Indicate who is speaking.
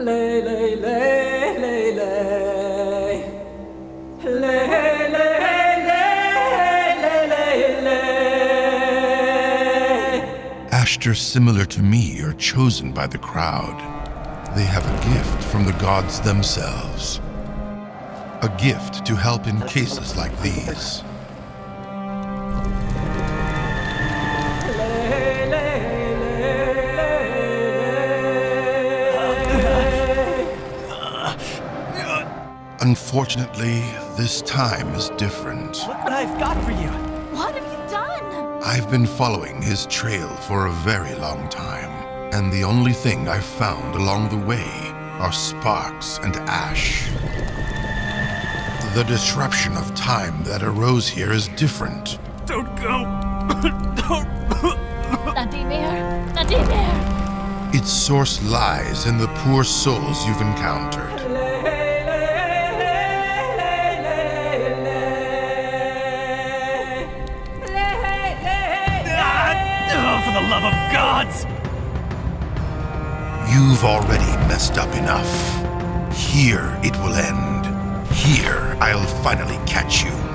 Speaker 1: Lay, lay, lay, lay, lay. Lay, lay, lay, lay, lay, lay.
Speaker 2: Ashtars similar to me are chosen by the crowd. They have a gift from the gods themselves. A gift to help in cases like these. Unfortunately, this time is different.
Speaker 3: Look what I've got for you.
Speaker 4: What have you done?
Speaker 2: I've been following his trail for a very long time, and the only thing I've found along the way are sparks and ash. The disruption of time that arose here is different.
Speaker 3: Don't go. Don't.
Speaker 4: Nadimir! Nadimir!
Speaker 2: Its source lies in the poor souls you've encountered.
Speaker 3: For the love of gods!
Speaker 2: You've already messed up enough. Here it will end. Here I'll finally catch you.